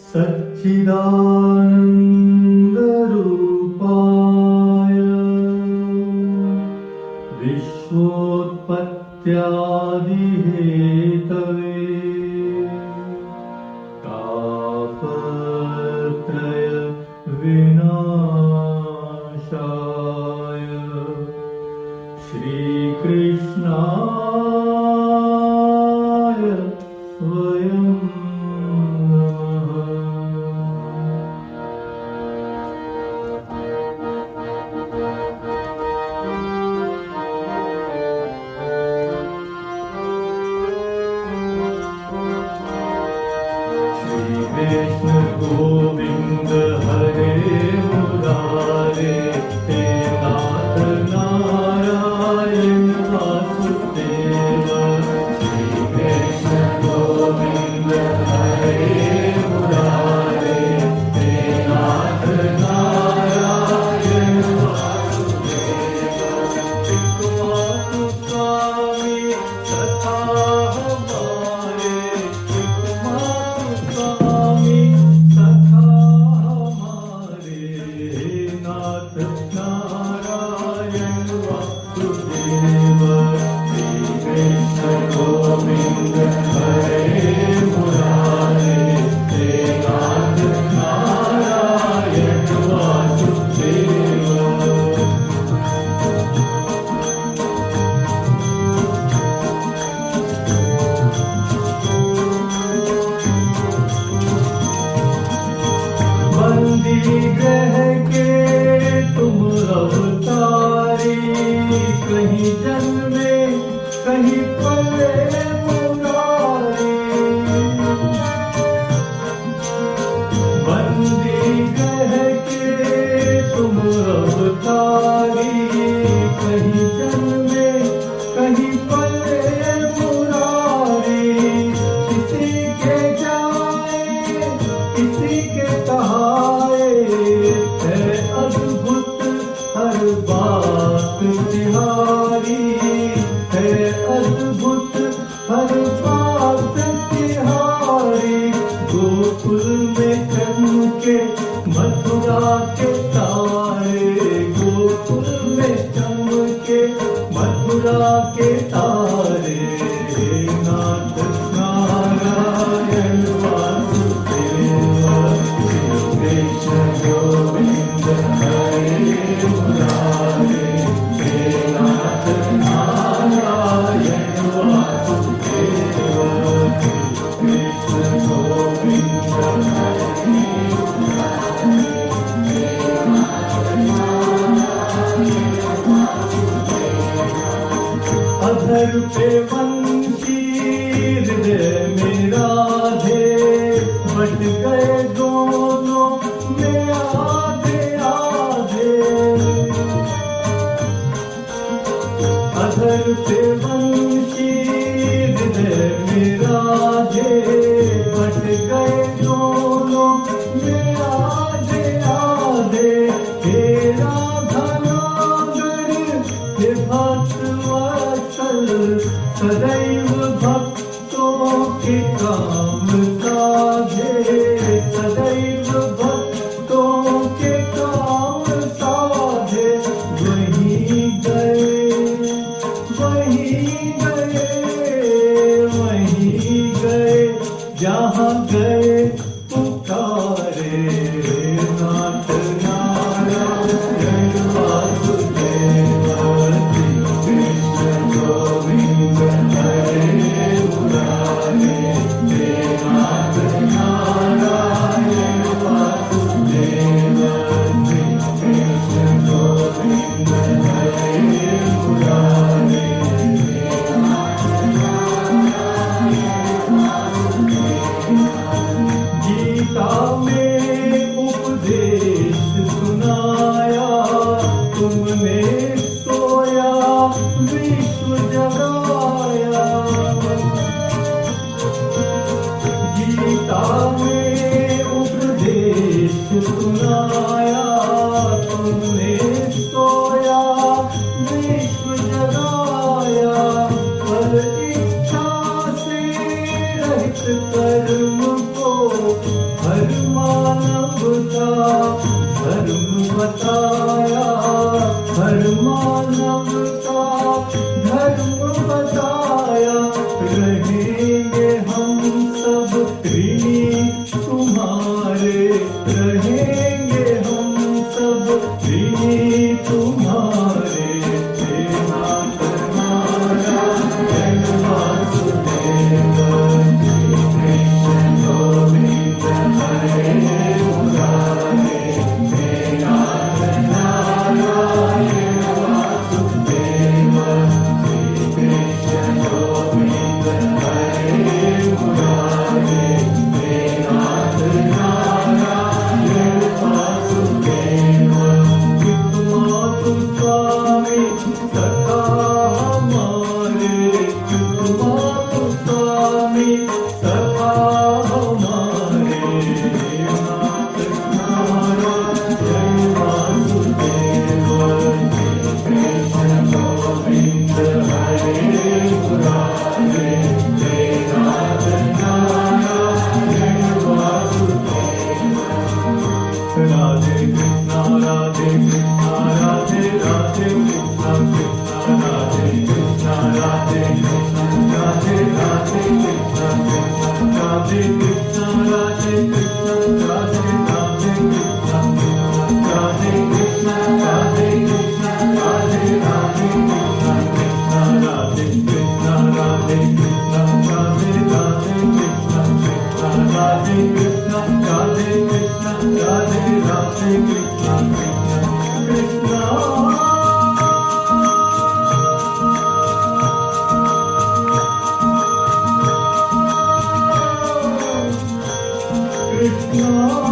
सच्चिदानन्दरूपाय विश्वोत्पत्त्यादिहेतवे तापत्रय विनाशाय श्रीकृष्णाय स्वयं कृष्ण गोविंद हरे मुरारे हे नाथ नारायण वासुदेव। श्री कृष्ण गोविंद हरे मुरारे हे नाथ नारायण वासुदेव। एकमात्र स्वामी सखा हमारे, एकमात्र स्वामी सखा हमारे, नाथ नारायण वासुदेव। श्री कृष्ण गोविंद हरे मुरारे हे नाथ नारायण वासुदेव। बंदी ग्रह के तुम अवतारी, कहीं जन्मे कहीं पले मुरारी। बंदी ग्रह के तुम अवतारी, कहीं जन्मे कहीं पले मुरारी। किसी के जाए किसी के कहाए, है अद्भुत हर बात तिहारी, है अद्भुत हर बात तिहारी। गोकुल में चमके मथुरा के तारे, गोकुल में चमके मथुरा के तारे, नाथ नारायण वासुदेव। श्री कृष्ण गोविंद हरे मुरारे हे नाथ नारायण वासुदेव। श्री कृष्ण गोविंद हरे मुरारे हे नाथ नारायण वासुदेव। अधर पे वंशी हृदय में राधे, बट गए दोनों में आधे आधे। अधर पे वंशी हृदय में राधे, बट गए दोनों में आधे आधे। हे राधा नागर हे भक्तवत्सल, सदैव भक्तों के काम साधे, सदैव भक्तों के काम साधे। वहीं गए वहीं गए वहीं गए जहाँ गए का धर्म बताया, हर मानव का धर्म बताया। रहेंगे हम सब ऋणी तुम्हारे, रहेंगे हम सब ऋणी तुम्हारे। हे नाथ नारायण वासुदेव, श्री कृष्ण गोविंद हरे मुरारे। हे नाथ नारायण वासुदेव, श्री कृष्ण गोविंद हरे मुरारे। हे नाथ नारायण वासुदेव। मातु स्वामी सखा हमारे, मातु स्वामी सखा हमारे। नाथ नारायण वासुदेव, श्री कृष्ण गोविंद हरे मुरारे। हे नाथ नारायण वासुदेव। राधे कृष्णा राधे कृष्णा राधे राधे कृष्णा कृष्णा राधे कृष्णा राधे कृष्णा राधे राधे कृष्णा कृष्णा राधे कृष्णा राधे कृष्णा राधे राधे कृष्णा राधे कृष्णा राधे कृष्णा राधे राधे कृष्णा कृष्णा राधे कृष्णा राधे कृष्णा राधे राधे कृष्णा कृष्णा राधे कृष्णा राधे कृष्णा राधे राधे कृष्णा कृष्णा कृष्णा कृष्णा।